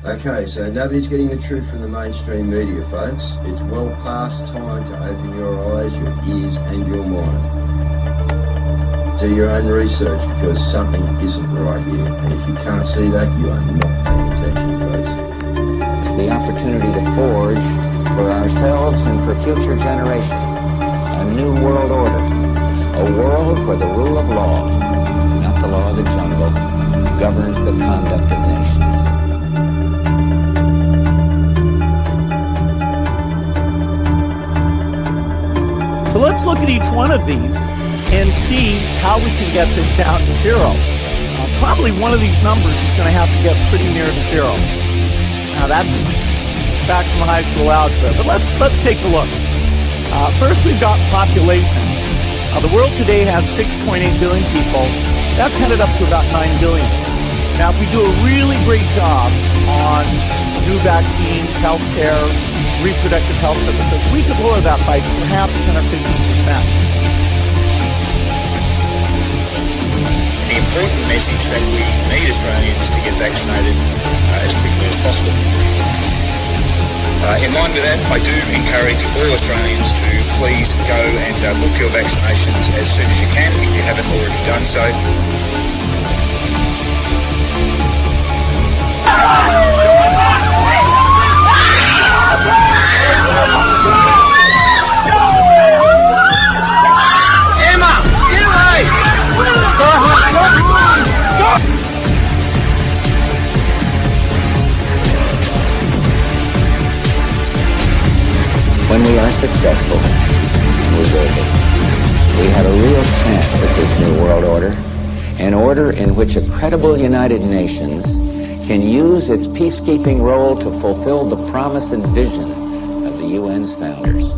Okay, so nobody's getting the truth from the mainstream media, folks. It's well past time to open your eyes, your ears, and your mind. Do your own research because something isn't right here. And if you can't see that, you are not paying attention, folks. It's the opportunity to forge for ourselves and for future generations a new world order. A world where the rule of law, not the law of the jungle, governs the conduct of nations. So let's look at each one of these and see how we can get this down to zero. Probably one of these numbers is going to have to get pretty near to zero. Now that's back from high school algebra, but let's take a look. First, we've got population. The world today has 6.8 billion people. That's headed up to about 9 billion. Now, if we do a really great job on new vaccines, healthcare, reproductive health services, we could lower that by perhaps 10 or 15%. The important message that we need Australians to get vaccinated as quickly as possible. In line with that, I do encourage all Australians to please go and book your vaccinations as soon as you can if you haven't already done so. Emma, get away! When we are successful, and we will be, we have a real chance at this new world order, an order in which a credible United Nations can use its peacekeeping role to fulfill the promise and vision of the UN's founders.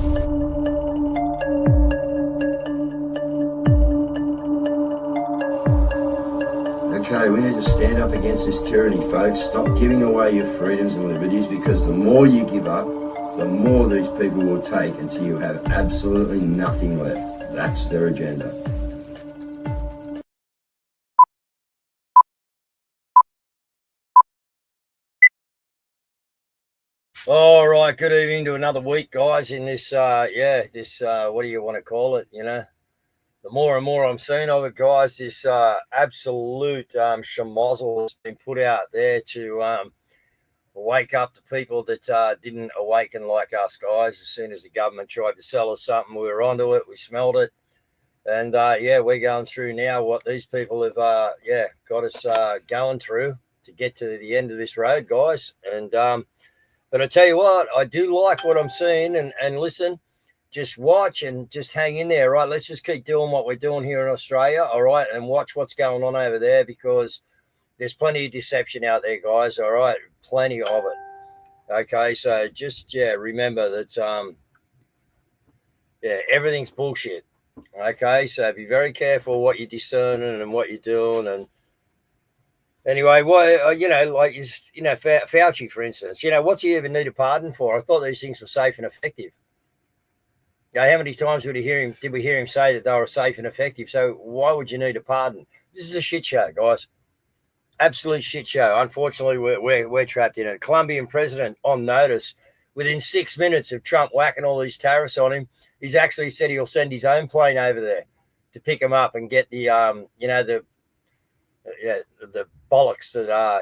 Okay, we need to stand up against this tyranny, folks. Stop giving away your freedoms and liberties, because the more you give up, the more these people will take until you have absolutely nothing left. That's their agenda. All right, good evening to another week, guys, in this, what do you want to call it, The more and more I'm seeing of it, guys, this absolute schmozzle has been put out there to wake up the people that didn't awaken like us, guys. As soon as the government tried to sell us something, we were onto it, we smelled it. And, we're going through now what these people have, got us going through to get to the end of this road, guys. And but I tell you what, I do like what I'm seeing, and listen, just watch and just hang in there, right? Let's just keep doing what we're doing here in Australia, all right, and watch what's going on over there, because there's plenty of deception out there, guys, all right? Plenty of it. Okay, so just, remember that, everything's bullshit, okay? So be very careful what you're discerning and what you're doing. And anyway, Fauci, for instance, what's he even need a pardon for? I thought these things were safe and effective. How many times did we hear him say that they were safe and effective? So why would you need a pardon? This is a shit show, guys. Absolute shit show. Unfortunately, we're trapped in it. Colombian president on notice within 6 minutes of Trump whacking all these tariffs on him. He's actually said he'll send his own plane over there to pick him up and get the the bollocks that are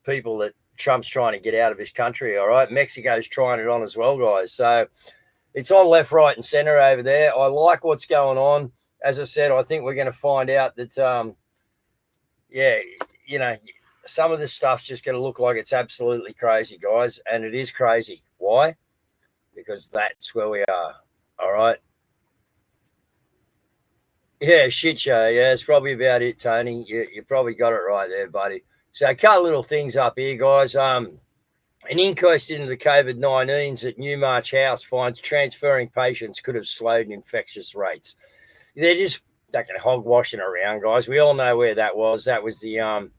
people that Trump's trying to get out of his country. All right, Mexico's trying it on as well, guys. So it's on left, right, and center over there. I like what's going on. As I said, I think we're going to find out that some of this stuff's just going to look like it's absolutely crazy, guys, and it is crazy. Why? Because that's where we are. All right. Yeah, shit show. Yeah, it's probably about it, Tony. You probably got it right there, buddy. So a couple little things up here, guys. An inquest into the COVID-19s at Newmarch House finds transferring patients could have slowed infectious rates. They're just fucking hogwashing around, guys. We all know where that was. That was the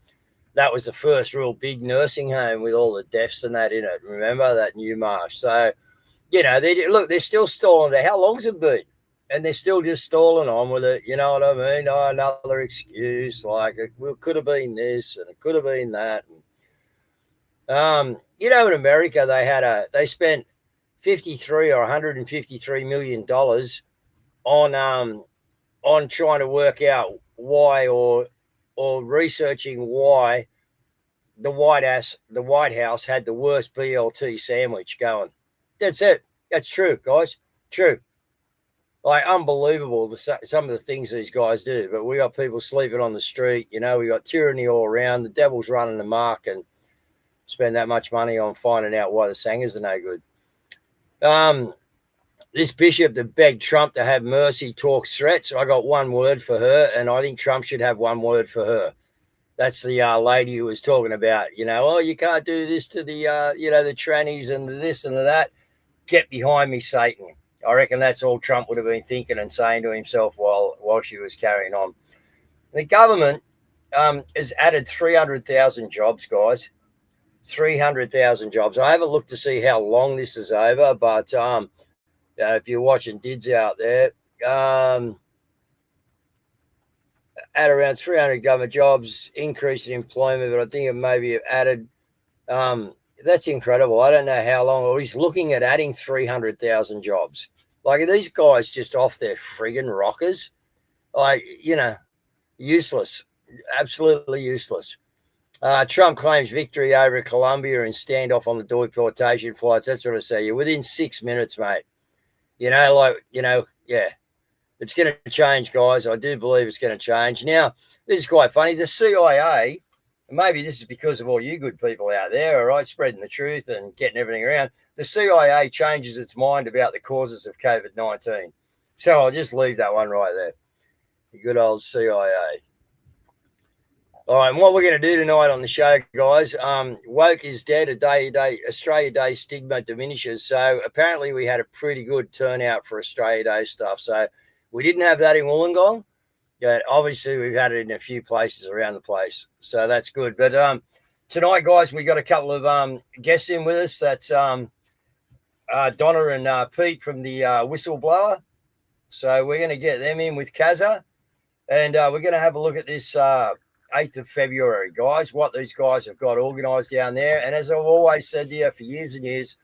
first real big nursing home with all the deaths and that in it. Remember that Newmarch? So, they're still stalling. How long's it been? And they're still just stalling on with it. You know what I mean? Oh, another excuse, like it could have been this and it could have been that. In America they spent 53 or 153 million dollars on trying to work out why or researching why the White House had the worst BLT sandwich going. That's it. That's true, guys. True. Like, unbelievable some of the things these guys do. But we got people sleeping on the street. We got tyranny all around. The devil's running amok, and spend that much money on finding out why the sangers are no good. This bishop that begged Trump to have mercy talks threats. I got one word for her, and I think Trump should have one word for her. That's the lady who was talking about, oh, you can't do this to the, the trannies and the this and the that. Get behind me, Satan. I reckon that's all Trump would have been thinking and saying to himself while she was carrying on. The government has added 300,000 jobs, guys. 300,000 jobs. I haven't looked to see how long this is over, but if you're watching Dids out there, add around 300 government jobs, increase in employment, but I think it maybe added. That's incredible. I don't know how long. Or he's looking at adding 300,000 jobs. Like, are these guys just off their friggin' rockers? Like, useless. Absolutely useless. Trump claims victory over Colombia and standoff on the deportation flights. That's what I say. You're within 6 minutes, mate. Yeah. It's going to change, guys. I do believe it's going to change. Now, this is quite funny. The CIA, and maybe this is because of all you good people out there, all right, spreading the truth and getting everything around. The CIA changes its mind about the causes of COVID-19. So I'll just leave that one right there. The good old CIA. All right, and what we're going to do tonight on the show, guys, woke is dead, Australia Day stigma diminishes. So apparently we had a pretty good turnout for Australia Day stuff. So we didn't have that in Wollongong. Yeah, obviously we've had it in a few places around the place. So that's good. But tonight, guys, we got a couple of guests in with us. That's Donna and Pete from the Whistleblower. So we're going to get them in with Cazz, and we're going to have a look at this 8th of February, guys, what these guys have got organised down there. And as I've always said to you for years and years,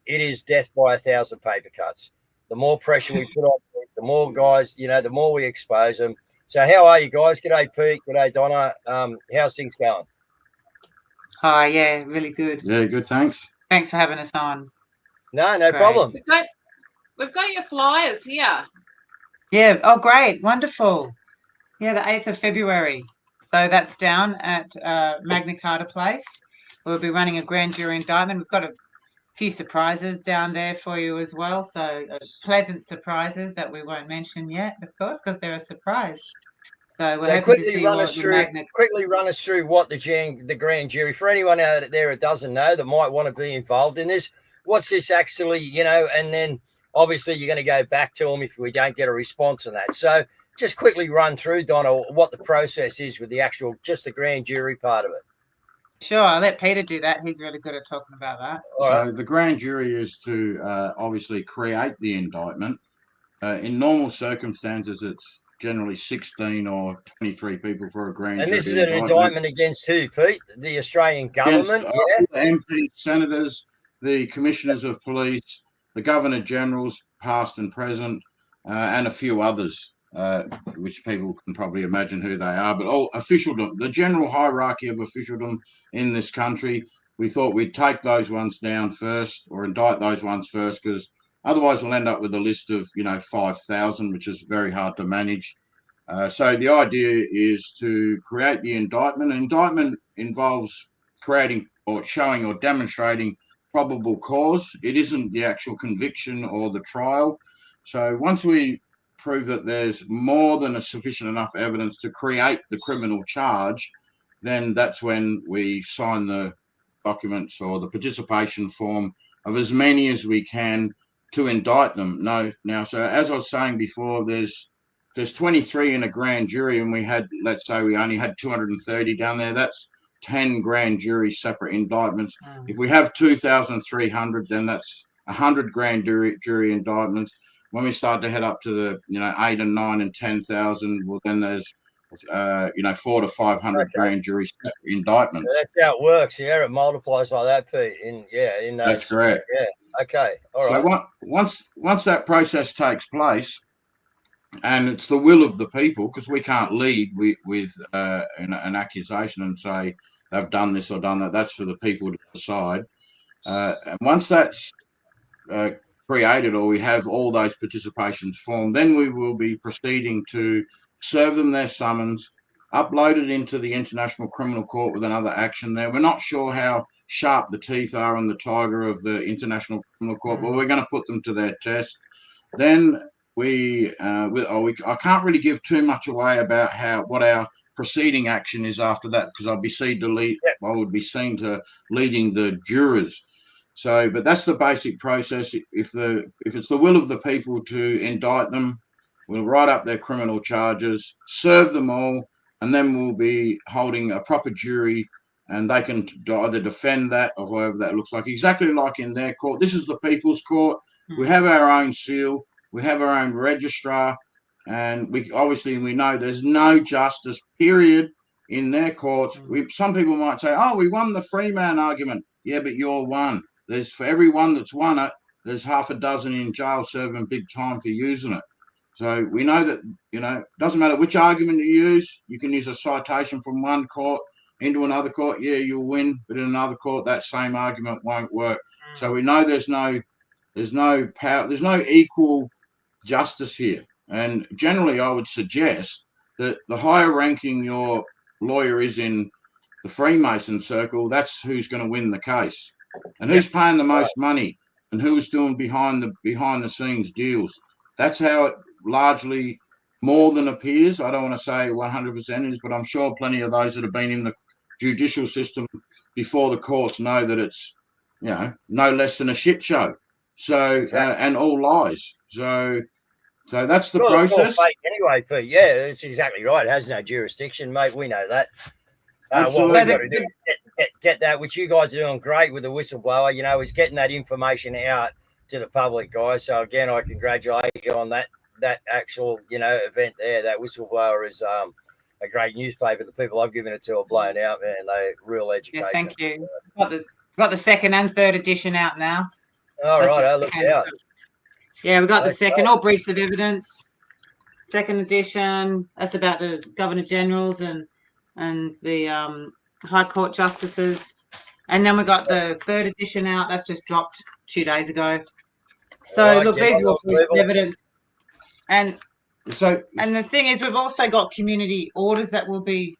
it is death by 1,000 paper cuts. The more pressure we put on things, the more guys, the more we expose them. So how are you guys? G'day, Pete. G'day, Donna. How's things going? Hi, yeah, really good. Yeah, good, thanks. Thanks for having us on. No problem. We've got your flyers here. Yeah, oh, great, wonderful. Yeah, the 8th of February. So that's down at Magna Carta Place. We'll be running a grand jury indictment. We've got a few surprises down there for you as well. So pleasant surprises that we won't mention yet, of course, because they're a surprise. So we're happy to see quickly run us through what the grand jury, for anyone out there that doesn't know that might want to be involved in this. What's this actually, and then obviously you're going to go back to them if we don't get a response on that. So just quickly run through, Donna, what the process is with just the grand jury part of it. Sure, I'll let Peter do that. He's really good at talking about that. So the grand jury is to obviously create the indictment. In normal circumstances, it's generally 16 or 23 people for a grand jury. And this is an indictment against who, Pete? The Australian government? Against, MPs, senators, the commissioners of police, the governor generals, past and present, and a few others, which people can probably imagine who they are. But all officialdom, the general hierarchy of officialdom in this country, we thought we'd take those ones down first, or indict those ones first, because otherwise we'll end up with a list of 5,000, which is very hard to manage. So the idea is to create the indictment. An indictment involves creating or showing or demonstrating probable cause. It isn't the actual conviction or the trial. So once we prove that there's more than a sufficient enough evidence to create the criminal charge, then that's when we sign the documents or the participation form of as many as we can to indict them. Now, so as I was saying before, there's 23 in a grand jury, and we had, let's say we only had 230 down there. That's 10 grand jury separate indictments. If we have 2,300, then that's 100 grand jury indictments. When we start to head up to the 8 and 9 and 10,000, well, then there's 400 to 500 grand jury indictments. That's how it works. Yeah, it multiplies like that, Pete. In those, That's correct. Yeah. Okay. All right. So once that process takes place, and it's the will of the people, because we can't lead with an accusation and say they've done this or done that. That's for the people to decide. And once that's created, or we have all those participations formed, then we will be proceeding to serve them their summons, upload it into the International Criminal Court with another action there. We're not sure how sharp the teeth are on the tiger of the International Criminal Court, but we're going to put them to their test. Then I can't really give too much away about what our proceeding action is after that, because I would be seen to leading the jurors. So, but that's the basic process. If it's the will of the people to indict them, we'll write up their criminal charges, serve them all, and then we'll be holding a proper jury, and they can either defend that or however that looks like. Exactly like in their court. This is the People's Court. We have our own seal. We have our own registrar, and we know there's no justice, period, in their courts. Some people might say, "Oh, we won the free man argument." Yeah, but you're one. There's, for every one that's won it, there's half a dozen in jail serving big time for using it. So we know that, it doesn't matter which argument you use. You can use a citation from one court into another court. Yeah, you'll win, but in another court, that same argument won't work. So we know there's no power, there's no equal justice here. And generally, I would suggest that the higher ranking your lawyer is in the Freemason circle, that's who's going to win the case, and who's paying the most money, and who's doing behind the scenes deals. That's how it largely more than appears. I don't want to say 100% is, but I'm sure plenty of those that have been in the judicial system before the courts know that it's no less than a shit show. So and all lies. So that's the process. It's all fake anyway, Pete. Yeah, that's exactly right. It has no jurisdiction, mate. We know that. What we've got to do is get that, which you guys are doing great with the whistleblower, is getting that information out to the public, guys. So again, I congratulate you on that actual, event there. That whistleblower is a great newspaper. The people I've given it to are blown out, man. They're real education. Yeah, thank you. Got the second and third edition out now. All right, I'll look out. Yeah, we got the second, all briefs of evidence. Second edition, that's about the Governor Generals and the High Court Justices. And then we got the third edition out. That's just dropped 2 days ago. So look, these are all briefs of evidence. And the thing is, we've also got community orders that we'll be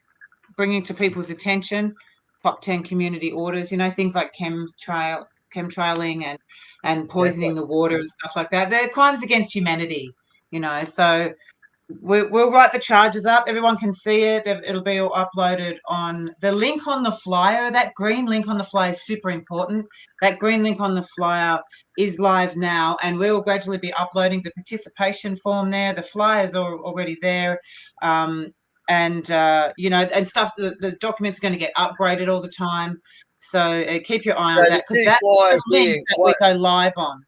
bringing to people's attention. Top 10 community orders, things like chemtrailing and poisoning the water and stuff like that. They're crimes against humanity, so we'll write the charges up. Everyone can see it. It'll be all uploaded on the link on the flyer. That green link on the flyer is super important. That green link on the flyer is live now, and we'll gradually be uploading the participation form there. The flyers are already there. And stuff, the documents are going to get upgraded all the time. So keep your eye on that, because that's the link that we go live on.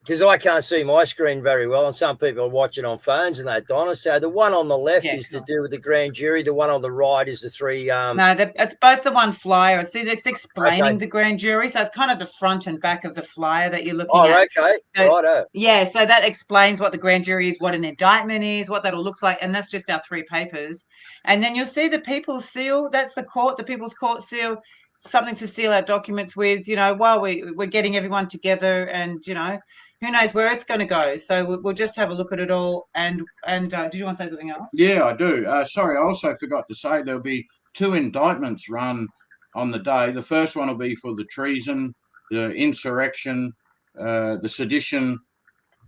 Because I can't see my screen very well, and some people are watching on phones and that, Donna. So the one on the left is to do with the grand jury. The one on the right is the three. No, it's both the one flyer. See, it's explaining the grand jury. So it's kind of the front and back of the flyer that you're looking at. Oh, okay. So, righto. Yeah, so that explains what the grand jury is, what an indictment is, what that all looks like. And that's just our 3 papers. And then you'll see the People's Seal. That's the People's Court Seal. Something to seal our documents with, while we're getting everyone together, and who knows where it's going to go. So we'll just have a look at it all. And did you want to say something else? Yeah, I do. Sorry, I also forgot to say there'll be 2 indictments run on the day. The first one will be for the treason, the insurrection, the sedition,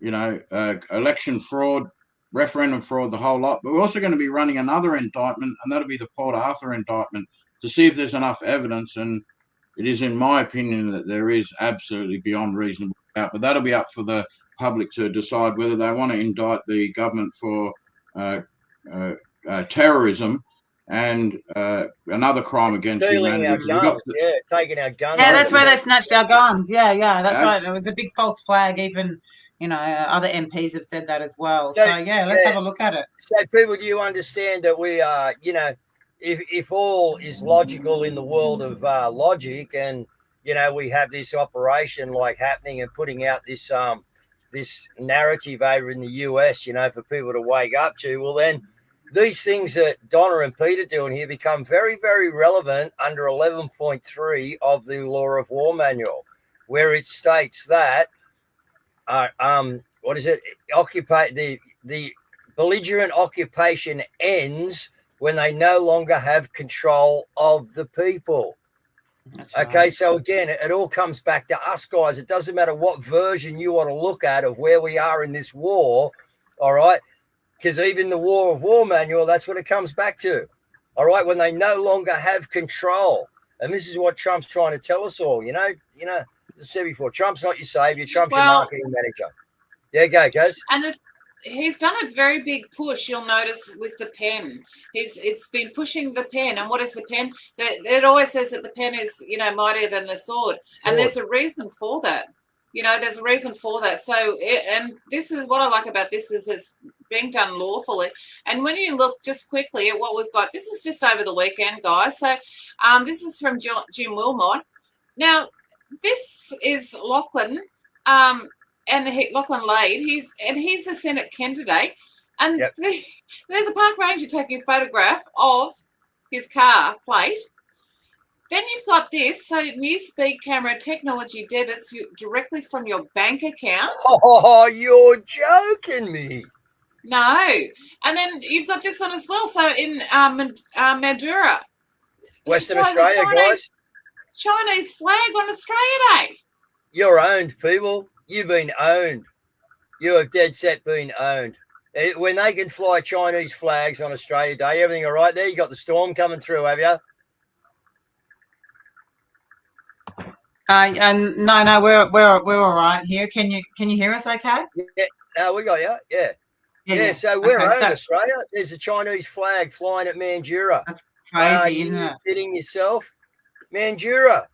election fraud, referendum fraud, the whole lot. But we're also going to be running another indictment, and that'll be the Port Arthur indictment, to see if there's enough evidence. And it is, in my opinion, that there is absolutely beyond reasonable doubt. But that'll be up for the public to decide whether they want to indict the government for terrorism and another crime against humanity. Taking our guns. Yeah, that's where they snatched our guns. Yeah, that's right. There was a big false flag even Other MPs have said that as well. So, So yeah, let's have a look at it. So, people, do you understand that we are, if all is logical in the world of logic, and we have this operation like happening and putting out this narrative over in the US, for people to wake up to, well, then these things that Donna and Pete are doing here become very, very relevant under 11.3 of the Law of War Manual, where it states that what is it? Occupy the belligerent occupation ends when they no longer have control of the people. That's Okay, right. so again, it all comes back to us, guys. It doesn't matter what version you want to look at of where we are in this war, all right? Because even the War of War Manual, that's what it comes back to, all right? When they no longer have control. And this is what Trump's trying to tell us all, as I said before, Trump's not your savior, Trump's your marketing manager. Yeah, go, Cazz. And he's done a very big push, you'll notice, with the pen. It's been pushing the pen. And what is the pen? It always says that the pen is, mightier than the sword. And there's a reason for that. There's a reason for that. So, and this is what I like about this is it's being done lawfully. And when you look just quickly at what we've got, this is just over the weekend, guys. So this is from Jim Wilmot. Now, this is Lachlan, Lachlan Lade. He's a Senate candidate, and there's a park ranger taking a photograph of his car plate. Then you've got this. So new speed camera technology debits you directly from your bank account. Oh, you're joking me. No. And then you've got this one as well. So in Madura, Western Australia, guys. Chinese flag on Australia Day. You're owned, people. You've been owned. You have dead set been owned. When they can fly Chinese flags on Australia Day, everything all right there? You got the storm coming through, have you? And no, we're all right here. Can you hear us? Okay. Yeah. No, we got you. Yeah. Yeah. So we're owned, Australia. There's a Chinese flag flying at Mandurah. That's crazy, isn't it? Kidding yourself, Mandurah.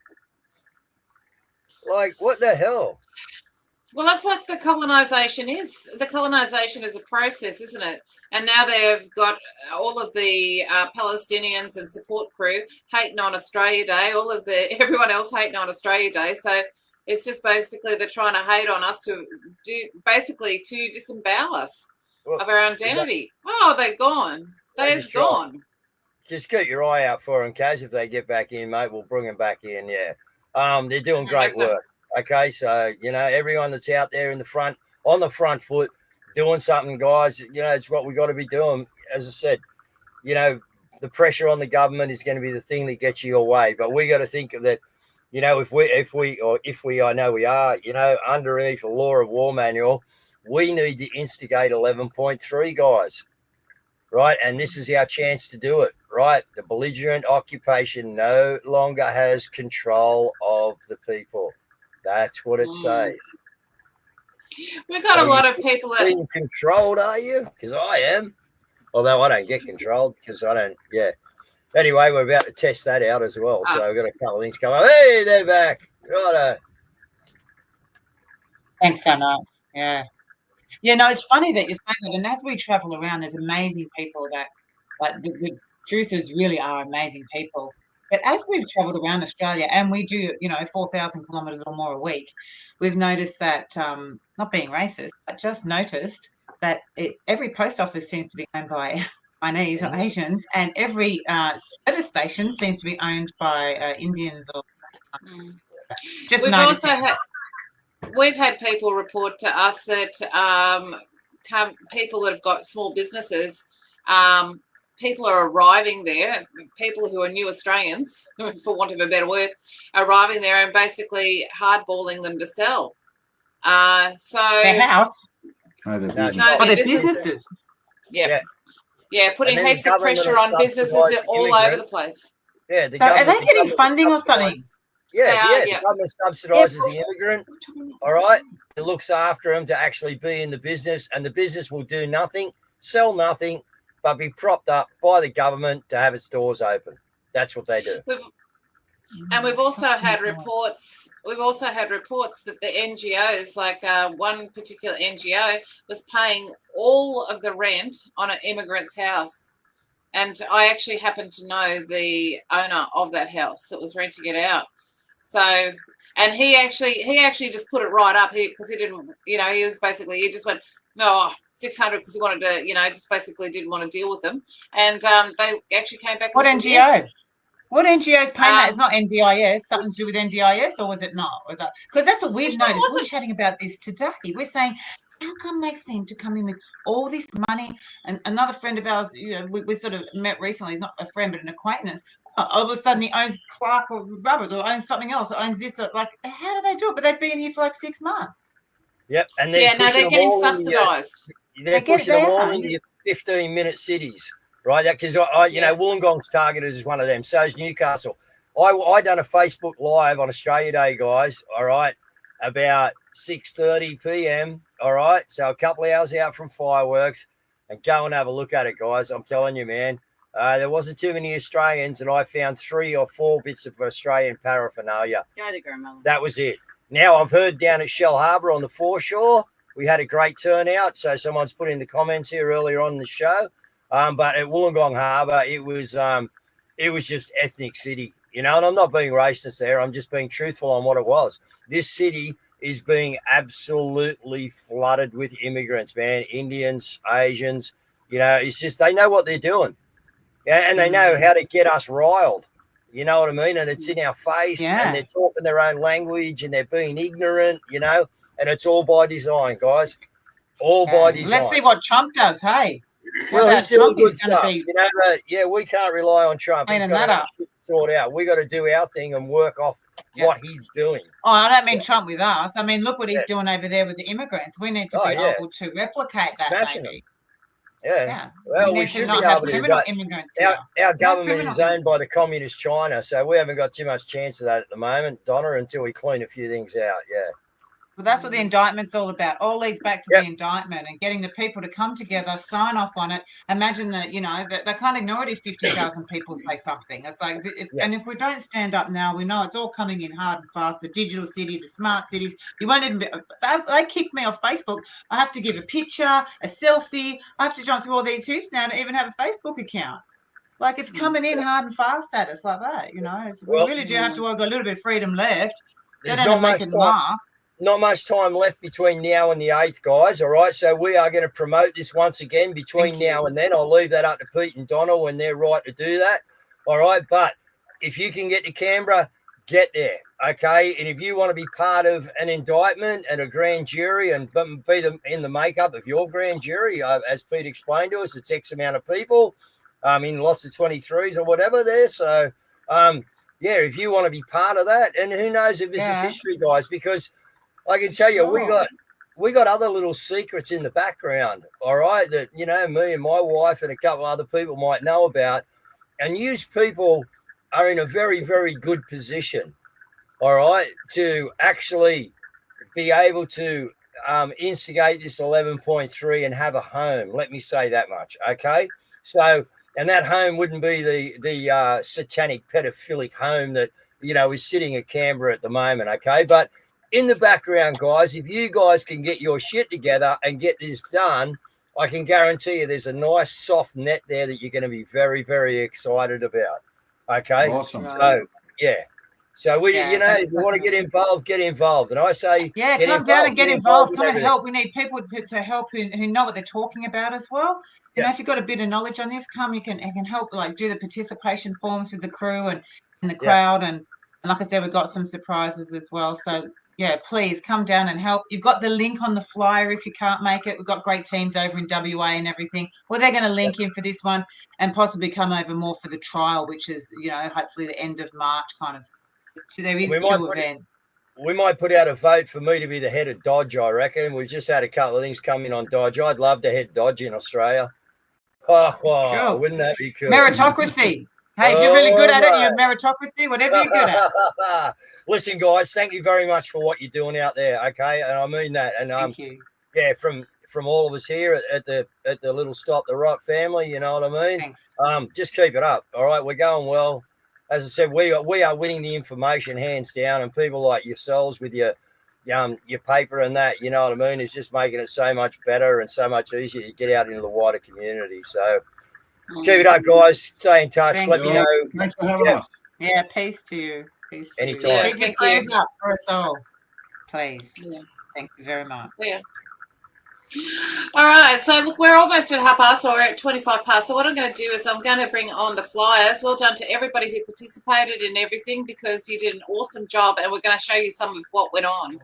Like, what the hell? Well, that's what the colonisation is. The colonisation is a process, isn't it? And now they've got all of the Palestinians and support crew hating on Australia Day, everyone else hating on Australia Day. So it's just basically they're trying to hate on us to disembowel us of our identity. Oh, they're gone. They're gone. Just keep your eye out for them, Cazz. If they get back in, mate, we'll bring them back in. Yeah. They're doing great work. Okay, so everyone that's out there in the front, on the front foot, doing something, guys. It's what we got to be doing. As I said, the pressure on the government is going to be the thing that gets you your way. But we got to think of that. If we, I know we are, underneath the Law of War Manual, we need to instigate 11.3, guys. Right, and this is our chance to do it. Right, the belligerent occupation no longer has control of the people. That's what it says. We've got a lot of people that being controlled, are you? Because I am. Although I don't get controlled because I don't. Yeah. Anyway, we're about to test that out as well. So we've got a couple of things coming up. Hey, they're back. Righto. Thanks so much. Yeah. Yeah, no, it's funny that you say that. And as we travel around, there's amazing people that, like, the truthers really are amazing people. But as we've traveled around Australia, and we do, 4,000 kilometres or more a week, we've noticed that, not being racist, but just noticed that every post office seems to be owned by Chinese or Asians, and every service station seems to be owned by Indians or just We've had people report to us that people that have got small businesses, people are arriving there, people who are new Australians, for want of a better word, arriving there and basically hardballing them to sell. So their house. Their businesses. Yeah, putting heaps of pressure on businesses all over the place. Yeah, so are they getting funding or something? Yeah. The government subsidises the immigrant, all right? It looks after them to actually be in the business, and the business will do nothing, sell nothing, but be propped up by the government to have its doors open. That's what they do. And we've also had reports. We've also had reports that the NGOs, like one particular NGO, was paying all of the rent on an immigrant's house. And I actually happen to know the owner of that house that was renting it out. So, and he actually just put it right up here because he didn't, he was basically, he just went, no, 600 because he wanted to, just basically didn't want to deal with them. And they actually came back. What NGO? Yes. What NGO's paying that? It's not NDIS, something to do with NDIS, or was it not? Was that because that's what we've noticed? We're chatting about this today. We're saying, how come they seem to come in with all this money? And another friend of ours, we sort of met recently. He's not a friend, but an acquaintance. All of a sudden, he owns Clark or Roberts, or owns something else, or owns this. Or, like, how do they do it? But they've been here for like 6 months. Yep, and they're getting subsidised. They're pushing them all in your 15-minute cities. Right, because Wollongong's targeted as one of them. So is Newcastle. I done a Facebook Live on Australia Day, guys. All right, about 6:30 p.m. All right, so a couple of hours out from fireworks, and go and have a look at it, guys. I'm telling you, man. There wasn't too many Australians, and I found 3 or 4 bits of Australian paraphernalia. That was it. Now I've heard down at Shell Harbour on the foreshore, we had a great turnout. So someone's put in the comments here earlier on in the show. But at Wollongong Harbour, it was just ethnic city, and I'm not being racist there. I'm just being truthful on what it was. This city is being absolutely flooded with immigrants, man, Indians, Asians. It's just they know what they're doing, and they know how to get us riled. You know what I mean? And it's in our face, and they're talking their own language, and they're being ignorant, and it's all by design, guys. All by design. Let's see what Trump does, hey? Well, he's doing good stuff. We can't rely on Trump. He's got to sort out. We got to do our thing and work off what he's doing. Oh, I don't mean Trump with us. I mean, look what he's doing over there with the immigrants. We need to be able to replicate that. Smashing them. Yeah. Well, we should not have criminal immigrants. Our government is owned by the communist China, so we haven't got too much chance of that at the moment, Donna, until we clean a few things out. Yeah. Well, that's what the indictment's all about. All leads back to the indictment and getting the people to come together, sign off on it. Imagine that, they can't ignore it if 50,000 people say something. It's like, and if we don't stand up now, we know it's all coming in hard and fast. The digital city, the smart cities. You won't even they kicked me off Facebook. I have to give a picture, a selfie. I have to jump through all these hoops now to even have a Facebook account. Like, it's coming in hard and fast at us like that, we really do have to work a little bit of freedom left. They don't make it mark. Not much time left between now and the 8th, guys. All right. So we are going to promote this once again between now and then. I'll leave that up to Pete and Donna when they're right to do that. All right. But if you can get to Canberra, get there. Okay. And if you want to be part of an indictment and a grand jury and be in the makeup of your grand jury, as Pete explained to us, it's X amount of people in lots of 23s or whatever there. So, if you want to be part of that, and who knows if this is history, guys, because I can tell you, we got other little secrets in the background, all right, that, me and my wife and a couple other people might know about. And these people are in a very, very good position, all right, to actually be able to instigate this 11.3 and have a home. Let me say that much, okay? So, and that home wouldn't be the satanic pedophilic home that, is sitting at Canberra at the moment, okay? But in the background, guys, if you guys can get your shit together and get this done, I can guarantee you there's a nice soft net there that you're going to be very, very excited about. Okay? Awesome. So, So if you want to get involved. And I say, come down and get involved. Come and help. We need people to help who know what they're talking about as well. If you've got a bit of knowledge on this, come. You can help, like, do the participation forms with the crew and the crowd. And like I said, we've got some surprises as well. So, please come down and help. You've got the link on the flyer if you can't make it. We've got great teams over in WA and everything. Well, they're going to link in for this one and possibly come over more for the trial, which is, hopefully the end of March kind of. So there is 2 events. We might put out a vote for me to be the head of Dodge, I reckon. We've just had a couple of things come in on Dodge. I'd love to head Dodge in Australia. Oh, wouldn't that be cool? Meritocracy. Hey, if you're really good at it, you're meritocracy, whatever you're good at. Listen, guys, thank you very much for what you're doing out there, okay? And I mean that. And thank you. Yeah, from all of us here at the little stop, the right family, you know what I mean? Thanks. Just keep it up, all right? We're going well. as I said, we are winning the information hands down, and people like yourselves with your paper and that, you know what I mean, is just making it so much better and so much easier to get out into the wider community. So keep it up, guys. Stay in touch. Thank Let you. me know. Thanks for having us. Yeah, peace to you. Peace to Anytime. you. Yeah, Keep your thank prayers you. up for us all, please. Yeah. Thank you very much. Yeah. All right, so look, we're almost at 1:30, or at 25 past. So what I'm going to do is I'm going to bring on the flyers. Well done to everybody who participated in everything, because you did an awesome job, and we're going to show you some of what went on.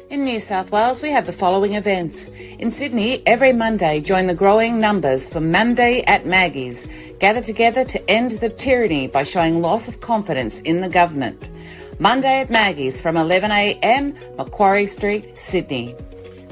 In New South Wales, we have the following events. In Sydney, every Monday, join the growing numbers for Monday at Maggie's. Gather together to end the tyranny by showing loss of confidence in the government. Monday at Maggie's from 11 a.m, Macquarie Street, Sydney.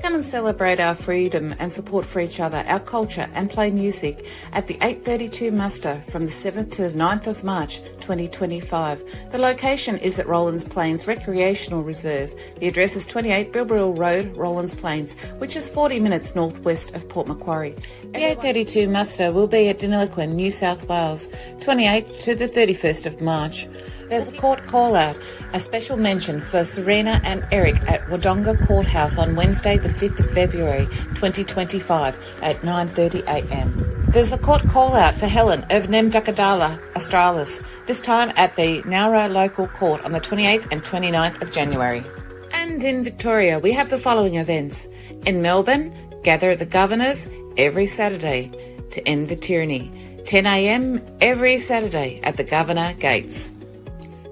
Come and celebrate our freedom and support for each other, our culture, and play music at the 832 muster from the 7th to the 9th of March 2025. The location is at Rollins Plains Recreational Reserve. The address is 28 Bilberil Road, Rollins Plains, which is 40 minutes northwest of Port Macquarie. The 832 muster will be at Deniliquin, New South Wales, 28th to the 31st of March. There's a court call-out, a special mention for Serena and Eric at Wodonga Courthouse on Wednesday the 5th of February 2025 at 9:30 a.m. There's a court call-out for Helen of Nemdakadala, Australis, this time at the Nowra Local Court on the 28th and 29th of January. And in Victoria, we have the following events. In Melbourne, gather at the Governor's every Saturday to end the tyranny. 10 a.m. every Saturday at the Governor Gates.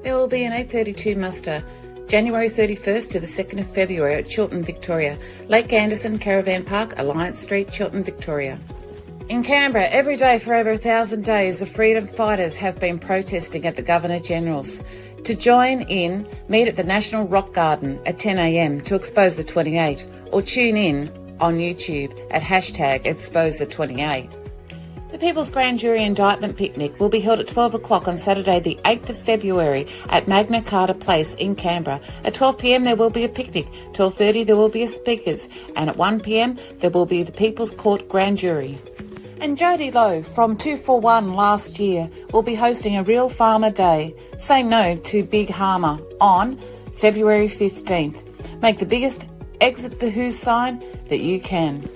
There will be an 832 muster January 31st to the 2nd of February at Chiltern, Victoria, Lake Anderson Caravan Park, Alliance Street, Chiltern, Victoria. In Canberra, every day for over 1,000 days, the freedom fighters have been protesting at the Governor-General's. To join in, meet at the National Rock Garden at 10 a.m. to expose the 28, or tune in on YouTube at hashtag expose the 28. The People's Grand Jury Indictment Picnic will be held at 12 o'clock on Saturday the 8th of February at Magna Carta Place in Canberra. At 12 p.m. there will be a picnic, 12:30 there will be a speakers, and at 1 p.m. there will be the People's Court Grand Jury. And Jodie Lowe from 241 last year will be hosting a Real Farmer Day. Say no to Big Harmer on February 15th. Make the biggest exit the Who sign that you can.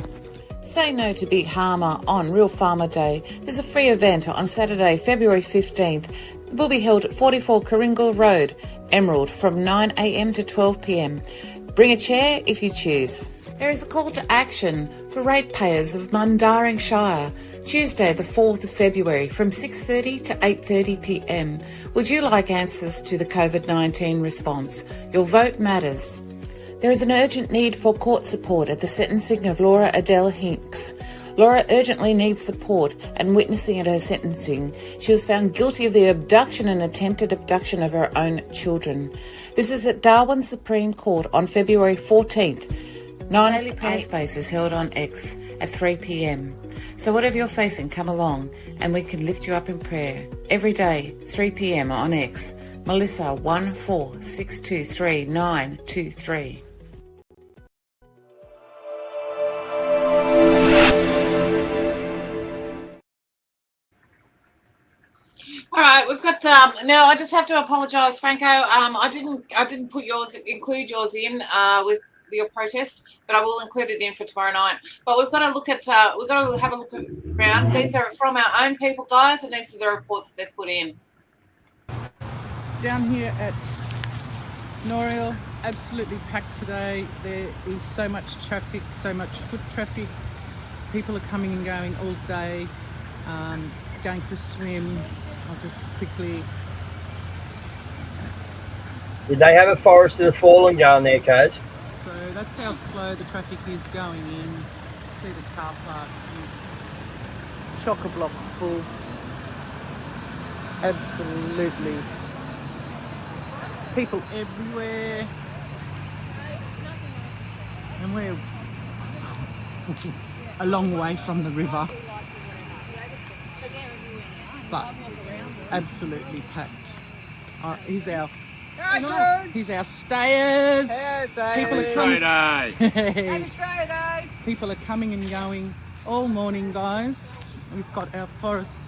Say no to Big Harmer on Real Farmer Day. There's a free event on Saturday, February 15th. It will be held at 44 Coringal Road, Emerald, from 9 a.m. to 12 p.m. Bring a chair if you choose. There is a call to action for ratepayers of Mundaring Shire, Tuesday the 4th of February from 6:30 to 8:30 p.m. Would you like answers to the COVID-19 response? Your vote matters. There is an urgent need for court support at the sentencing of Laura Adele Hinks. Laura urgently needs support and witnessing at her sentencing. She was found guilty of the abduction and attempted abduction of her own children. This is at Darwin Supreme Court on February 14th. 9 daily prayer space is held on X at 3 p.m. So whatever you're facing, come along and we can lift you up in prayer. Every day, 3 p.m. on X. Melissa 146233923. All right, we've got now. I just have to apologise, Franco. I didn't include yours in with your protest, but I will include it in for tomorrow night. But we've got to look at we've got to have a look around. These are from our own people, guys, and these are the reports that they've put in. Down here at Noriel, absolutely packed today. There is so much traffic, so much foot traffic. People are coming and going all day, going for a swim. I'll just quickly... Did they have a forest of the fallen going there, Caz? So that's how slow the traffic is going in. See the car park is chock-a-block full. Absolutely. People everywhere. And we're a long way from the river. But absolutely packed. Here's our stayers. People are coming. People are coming and going all morning, guys. We've got our forest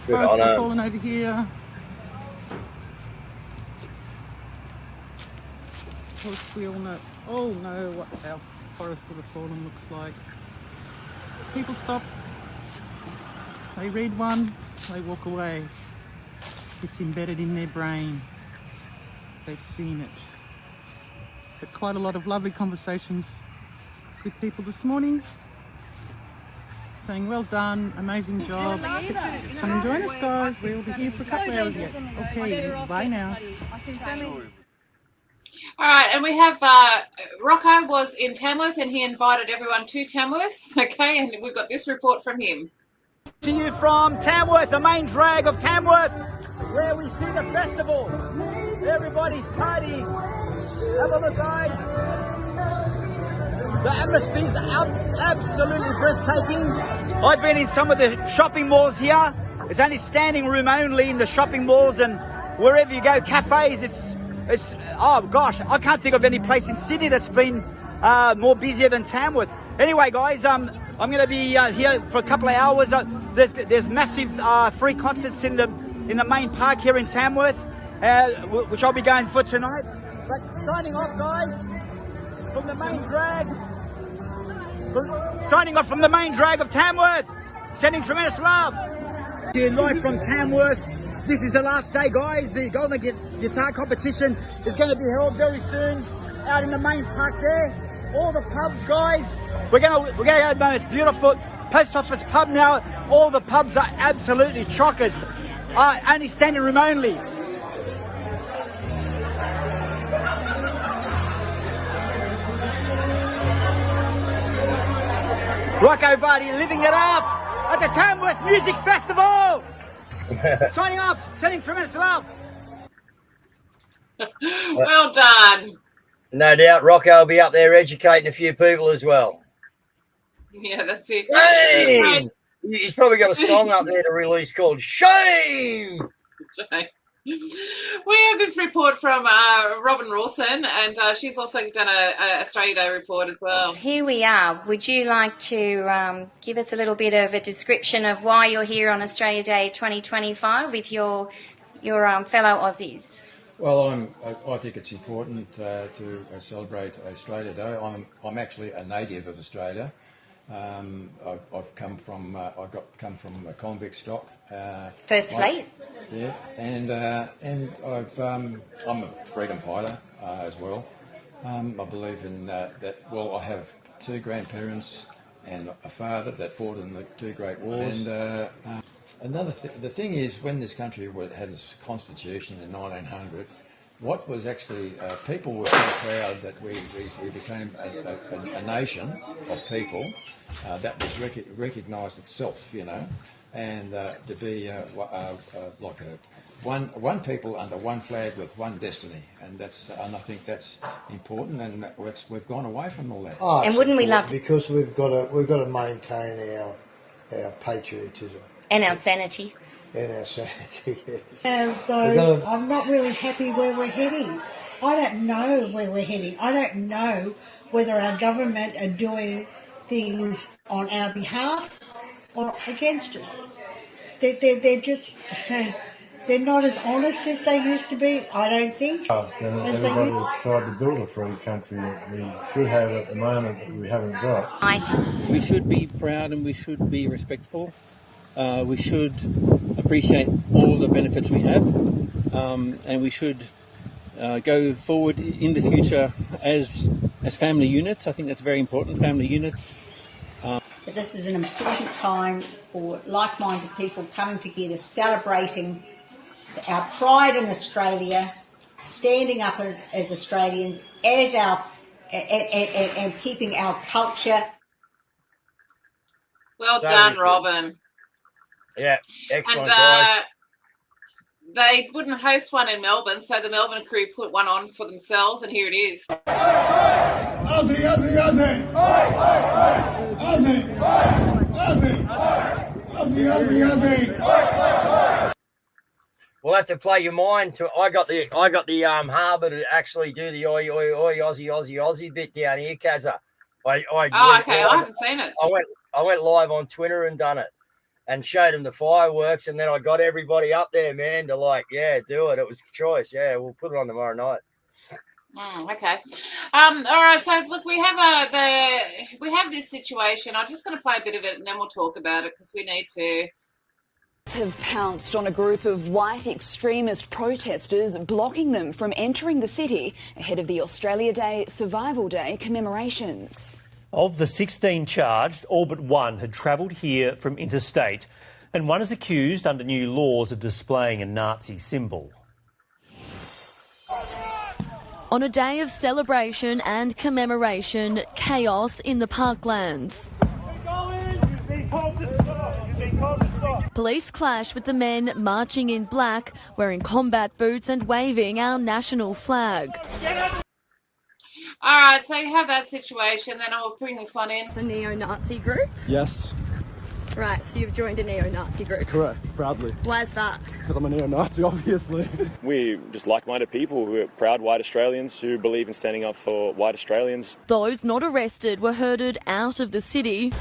fallen over here. Of course, we all know what our forest of the fallen looks like. People stop, they read one, they walk away. It's embedded in their brain. They've seen it. But quite a lot of lovely conversations with people this morning, saying well done, amazing job. Come and join us, guys. We'll be here for a couple of hours yet. Okay, bye now. All right, and we have Rocco was in Tamworth and he invited everyone to Tamworth. Okay, and we've got this report from him. To you from Tamworth, the main drag of Tamworth, where we see the festival. Everybody's partying. Have a look, guys. The atmosphere's absolutely breathtaking. I've been in some of the shopping malls here. There's only standing room only in the shopping malls, and wherever you go, cafes, it's oh gosh, I can't think of any place in Sydney that's been more busier than Tamworth. Anyway, guys, I'm going to be here for a couple of hours. There's massive free concerts in the main park here in Tamworth, which I'll be going for tonight. But signing off, guys, from the main drag. Signing off from the main drag of Tamworth. Sending tremendous love. Here live from Tamworth. This is the last day, guys. The Golden Guitar competition is going to be held very soon out in the main park there. All the pubs, guys. We're gonna go to the most beautiful post office pub now. All the pubs are absolutely chockers. Only standing room only. Rocco Vardy living it up at the Tamworth Music Festival. Signing off, sending tremendous love. Well done. No doubt Rocco will be up there educating a few people as well. Yeah, that's it. Shame! He's probably got a song up there to release called Shame! We have this report from Robin Rawson, and she's also done a Australia Day report as well. Here we are. Would you like to give us a little bit of a description of why you're here on Australia Day 2025 with your fellow Aussies? Well, I think it's important to celebrate Australia Day. I'm actually a native of Australia. I've come from a convict stock. First Fleet. Yeah, and I'm a freedom fighter as well. I believe in that. Well, I have two grandparents and a father that fought in the two great wars. And the thing is, when this country had its constitution in 1900. What was actually, people were so proud that we became a nation of people that was recognised itself, you know, and to be like one people under one flag with one destiny, and I think that's important, and we've gone away from all that. Oh, and wouldn't we love to? Because we've got to maintain our patriotism And our sanity. And our sanity, yes. Though I'm not really happy where we're heading. I don't know where we're heading. I don't know whether our government are doing things on our behalf or against us. They're just, they're not as honest as they used to be, I don't think. Everybody has tried to build a free country that we should have at the moment that we haven't got. We should be proud and we should be respectful. We should appreciate all the benefits we have, and we should go forward in the future as family units. I think that's very important, family units. But this is an important time for like-minded people coming together, celebrating our pride in Australia, standing up as Australians, as and keeping our culture. Well done, Robin. Yeah, excellent, and, guys. They wouldn't host one in Melbourne, so the Melbourne crew put one on for themselves, and here it is. Aussie, Aussie, Aussie! Aussie! Aussie! Aussie, Aussie, Aussie! We'll have to play your mind to. I got the harbour to actually do the oi oi oi Aussie Aussie Aussie bit down here, Cazza. Okay, I haven't seen it. I went live on Twitter and done it, and showed them the fireworks, and then I got everybody up there, man, to do it. It was a choice. Yeah, we'll put it on tomorrow night. Okay. All right. So look, we have this situation. I'm just going to play a bit of it, and then we'll talk about it because we need to. Have pounced on a group of white extremist protesters, blocking them from entering the city ahead of the Australia Day Survival Day commemorations. Of the 16 charged, all but one had travelled here from interstate, and one is accused under new laws of displaying a Nazi symbol. On a day of celebration and commemoration, chaos in the parklands. Police clash with the men marching in black, wearing combat boots and waving our national flag. All right, so you have that situation, then I'll bring this one in. A neo-Nazi group? Yes. Right, so you've joined a neo-Nazi group? Correct, proudly. Why is that? Because I'm a neo-Nazi, obviously. We're just like-minded people who are proud white Australians who believe in standing up for white Australians. Those not arrested were herded out of the city.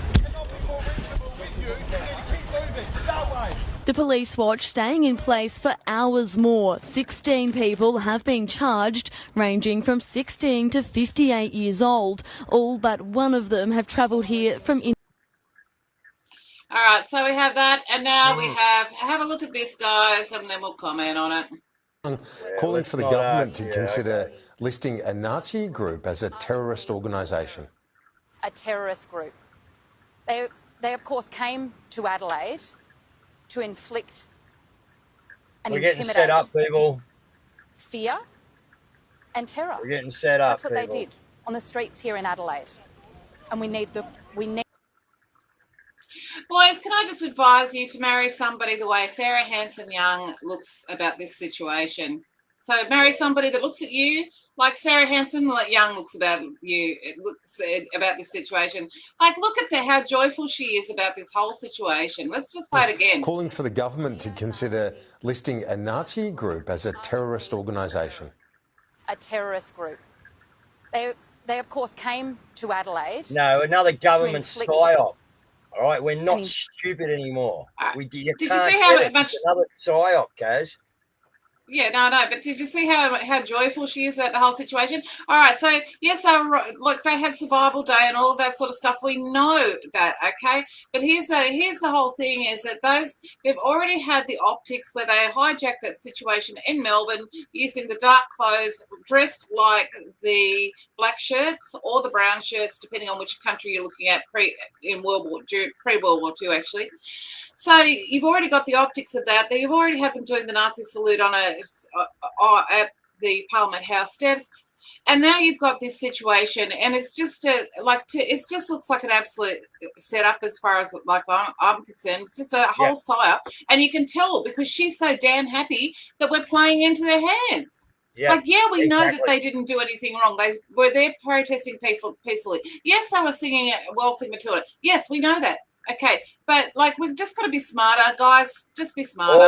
The police watch staying in place for hours more. 16 people have been charged, ranging from 16 to 58 years old. All but one of them have travelled here from... All right, so we have that, and now we have a look at this, guys, and then we'll comment on it. Calling for the government to consider listing a Nazi group as a terrorist organisation. A terrorist group. They of course came to Adelaide to inflict and We're getting set up, people. Fear and terror. We're getting set up. That's what they did on the streets here in Adelaide, and we need. Boys, can I just advise you to marry somebody the way Sarah Hanson-Young looks about this situation? So marry somebody that looks at you like Sarah Hanson-Young looks about you. It looks about this situation. Like, look at how joyful she is about this whole situation. Let's just play it again. Calling for the government to consider listing a Nazi group as a terrorist organisation. A terrorist group. They of course came to Adelaide. No, another government psyop. All right, we're not stupid anymore. Did you see how much another psyop, Cazz? Yeah, no, but did you see how joyful she is about the whole situation? All right, so yes, look, they had Survival Day and all of that sort of stuff. We know that, okay? But here's the whole thing is that they've already had the optics where they hijacked that situation in Melbourne using the dark clothes, dressed like the black shirts or the brown shirts, depending on which country you're looking at pre-World War II, actually. So you've already got the optics of that. You've already had them doing the Nazi salute at the Parliament House steps, and now you've got this situation, and it's just it just looks like an absolute setup as far as I'm concerned. It's just a whole psyop, and you can tell because she's so damn happy that we're playing into their hands. Yeah, we know that they didn't do anything wrong. They were there protesting peacefully. Yes, they were singing Well Sing Matilda. Yes, we know that. Okay, but we've just got to be smarter, guys. Just be smarter.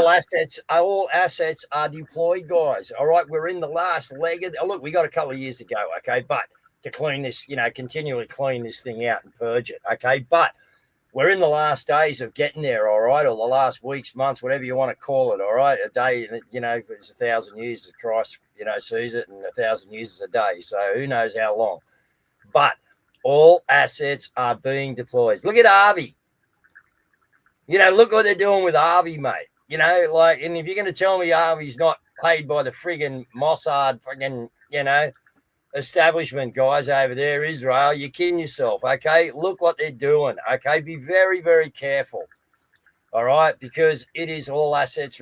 All assets are deployed, guys. All right, we're in the last leg of. Look, we got a couple of years to go. Okay, but to clean this, continually clean this thing out and purge it. Okay, but we're in the last days of getting there. All right, or the last weeks, months, whatever you want to call it. All right, a day, it's 1,000 years as Christ, sees it, and 1,000 years is a day. So who knows how long? But all assets are being deployed. Look at Harvey. Look what they're doing with Harvey, mate. And if you're going to tell me Harvey's not paid by the friggin' Mossad establishment guys over there, Israel, you're kidding yourself, okay? Look what they're doing, okay? Be very, very careful, all right? Because it is all assets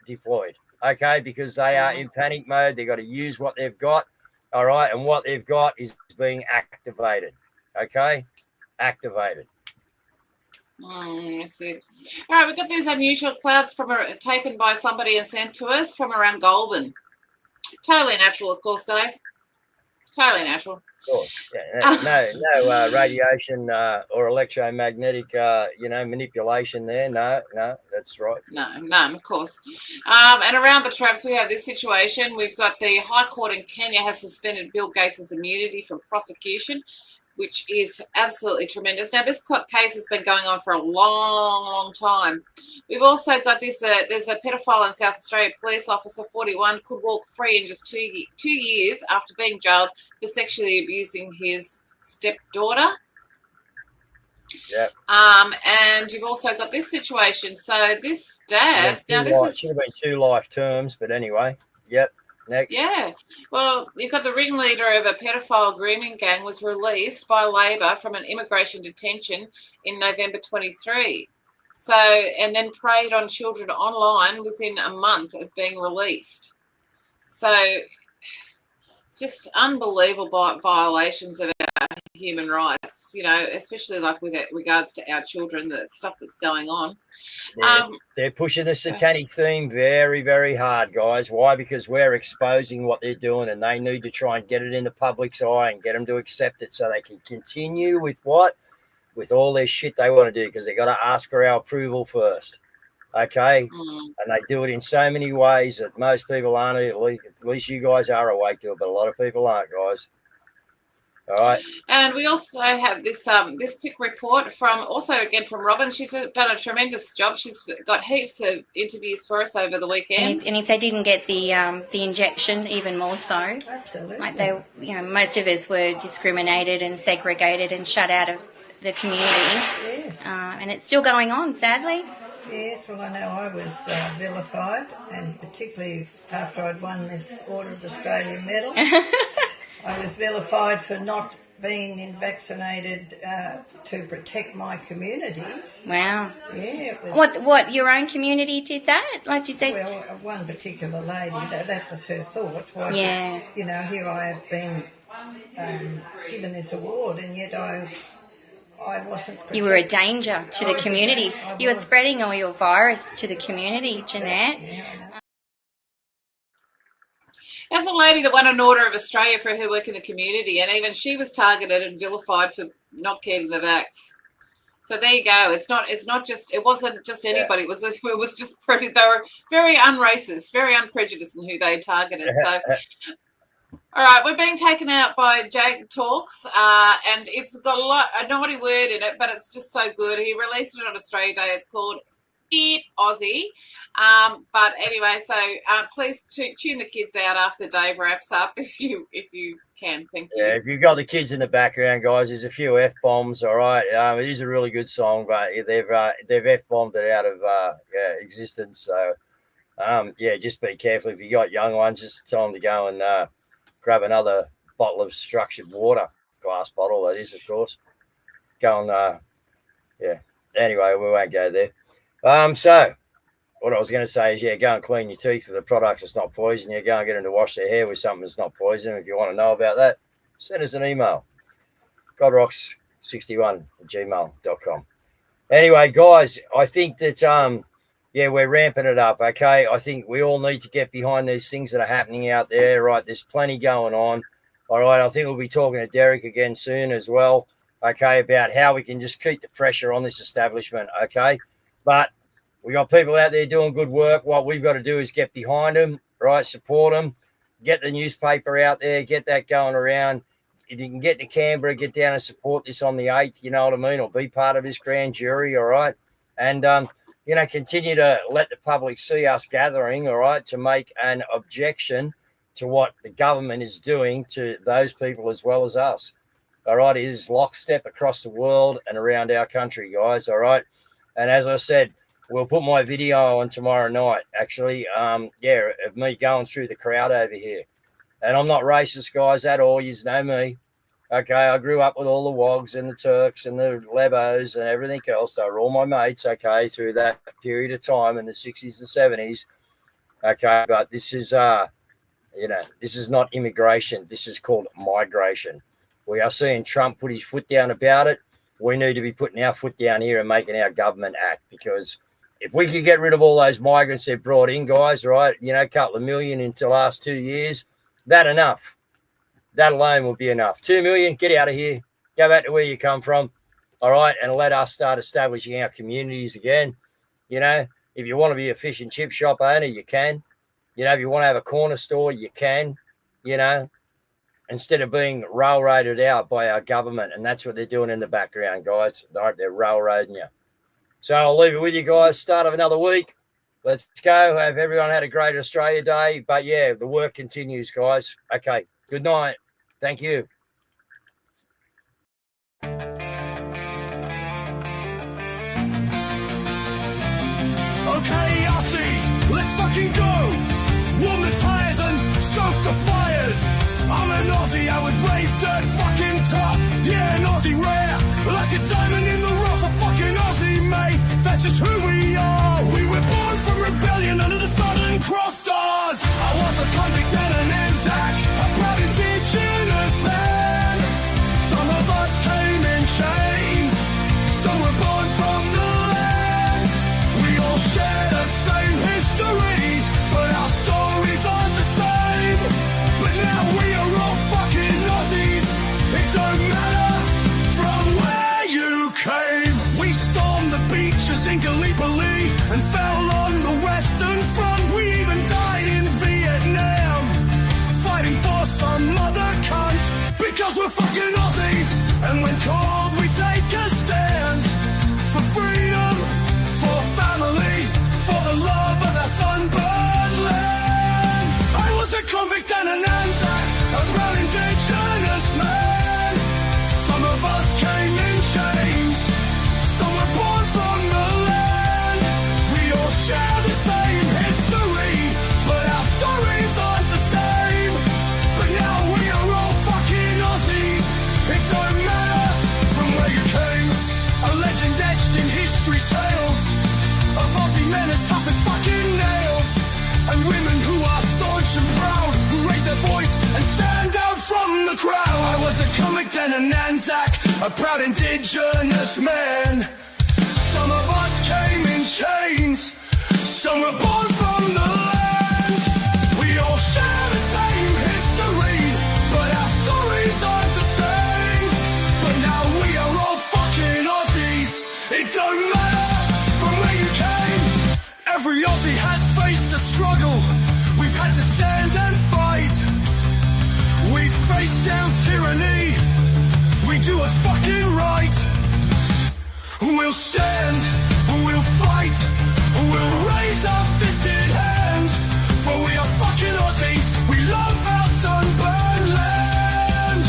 deployed, okay? Because they are in panic mode. They've got to use what they've got, all right? And what they've got is being activated, okay? Activated. That's it. All right, we've got these unusual clouds taken by somebody and sent to us from around Goulburn. Totally natural, of course, Dave. Totally natural. Of course. Yeah, no radiation or electromagnetic, manipulation there. No, that's right. No, none, of course. And around the traps, we have this situation. We've got the High Court in Kenya has suspended Bill Gates' immunity from prosecution which is absolutely tremendous. Now, this case has been going on for a long, long time. We've also got this, there's a pedophile in South Australia, police officer 41, could walk free in just 2 years after being jailed for sexually abusing his stepdaughter. Yeah. And you've also got this situation. So this dad, now this should have been 2 life terms, but anyway, yep. Next. Yeah, well, you've got the ringleader of a pedophile grooming gang was released by Labor from an immigration detention in November 23. So, and then preyed on children online within a month of being released. So, just unbelievable violations of our human rights, you know, especially like with regards to our children, the stuff that's going on. They're pushing the satanic theme very, very hard, guys. Why? Because we're exposing what they're doing, and they need to try and get it in the public's eye and get them to accept it so they can continue with what? With all their shit they want to do, because they got to ask for our approval first. Okay? And they do it in so many ways that most people aren't, at least you guys are awake to it, but a lot of people aren't, guys. All right. And we also have this this quick report from Robin. She's done a tremendous job. She's got heaps of interviews for us over the weekend. And if they didn't get the injection, even more so. Absolutely. Like they, you know, most of us were discriminated and segregated and shut out of the community. Yes. And it's still going on, sadly. Yes, well, I know I was vilified, and particularly after I'd won this Order of Australia medal. I was vilified for not being vaccinated to protect my community. Wow. Yeah. It was, what your own community did that? Like, did they? Well, one particular lady, that was her thoughts. Why? Yeah. You know, here I have been given this award, and yet I wasn't protected. You were a danger to the community. You were spreading all your virus to the community, Jeanette. Yeah, There's a lady that won an Order of Australia for her work in the community, and even she was targeted and vilified for not getting the vax. So there you go. It wasn't just anybody. Yeah. It was just pretty. They were very unracist, very unprejudiced in who they targeted. So, all right, we're being taken out by Jag Talks, and it's got a lot, a naughty word in it, but it's just so good. He released it on Australia Day. It's called Beat Aussie. But anyway, so please tune the kids out after Dave wraps up if you can. Thank you. Yeah, if you've got the kids in the background, guys, there's a few F-bombs, all right. It is a really good song, but they've F-bombed it out of existence. So just be careful. If you got young ones, just tell them to go and grab another bottle of structured water, glass bottle that is, of course. Go and anyway, we won't go there. So what I was going to say is, go and clean your teeth with a product that's not poison. Go and get them to wash their hair with something that's not poison. If you want to know about that, send us an email, godrocks61@gmail.com. Anyway, guys, I think that, we're ramping it up, okay? I think we all need to get behind these things that are happening out there, right? There's plenty going on, all right? I think we'll be talking to Derek again soon as well, okay, about how we can just keep the pressure on this establishment, okay? But we got people out there doing good work. What we've got to do is get behind them, right? Support them, get the newspaper out there, get that going around. If you can get to Canberra, get down and support this on the 8th, you know what I mean? Or be part of this grand jury, all right? And, continue to let the public see us gathering, all right, to make an objection to what the government is doing to those people as well as us. All right? It is lockstep across the world and around our country, guys, all right? And as I said, we'll put my video on tomorrow night, actually, of me going through the crowd over here. And I'm not racist, guys, at all. You know me. Okay, I grew up with all the Wogs and the Turks and the Lebos and everything else. They were all my mates, okay, through that period of time in the 60s and 70s. Okay, but this is, this is not immigration. This is called migration. We are seeing Trump put his foot down about it. We need to be putting our foot down here and making our government act, because if we could get rid of all those migrants they've brought in, guys, right, a couple of million into the last 2 years, that enough. That alone will be enough. 2 million, get out of here. Go back to where you come from, all right, and let us start establishing our communities again. If you want to be a fish and chip shop owner, you can. If you want to have a corner store, you can, and instead of being railroaded out by our government. And that's what they're doing in the background, guys. They're railroading you. So I'll leave it with you guys. Start of another week. Let's go. Have everyone had a great Australia Day. But yeah, the work continues, guys. Okay. Good night. Thank you. Okay, Aussies, let's fucking go. Warm the tires and stoke the fires. I'm an Aussie, I was raised dirt fucking tough. Yeah, an Aussie rare, like a diamond in the rough. A fucking Aussie, mate, that's just who we are. We were born from rebellion under the Southern Cross stars. I was a convict and an Anzac, a proud indigenous man. Some of us came in chains, some were born from the land. We all share the same history, but our stories aren't the same. But now we are all fucking Aussies. It don't matter from where you came. We stormed the beaches in Gallipoli and fell on the Western Front. We even died in Vietnam, fighting for some other cunt. Because we're fucking Aussies, and when called we take a stand. For freedom, for family, for the love of our sunburned land. I was a convict and an Anzac, a proud indigenous man. Some of us came in chains, some were born from the land. We all share the same history, but our stories aren't the same. But now we are all fucking Aussies. It don't matter from where you came. A legend etched in history's tales of Aussie men as tough as fucking nails, and women who are staunch and proud, who raise their voice and stand out from the crowd. I was a convict and an Anzac, a proud indigenous man. Some of us came in chains, some were born from the land. We all share the same history, but our stories aren't the same. But now we are all fucking Aussies. It don't matter from where you came. Every Aussie has faced a struggle. We've had to stand and fight. We've faced down tyranny. We do what's fucking right. We'll stand, we'll fight, we'll raise our fisted hand. For we are fucking Aussies, we love our sunburned land.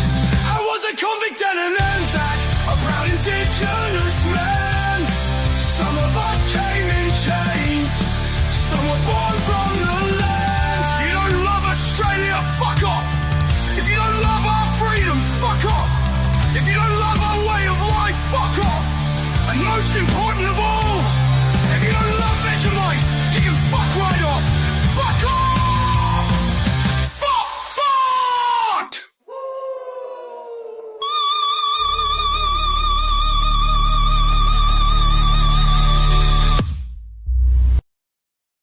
I was a convict and an Anzac, a proud indigenous man. Some of us came in chains, some were born from the land. You don't love Australia, fuck off. If you don't love our freedom, fuck off. If you don't love our way of life, fuck off. And most important of all, if you don't love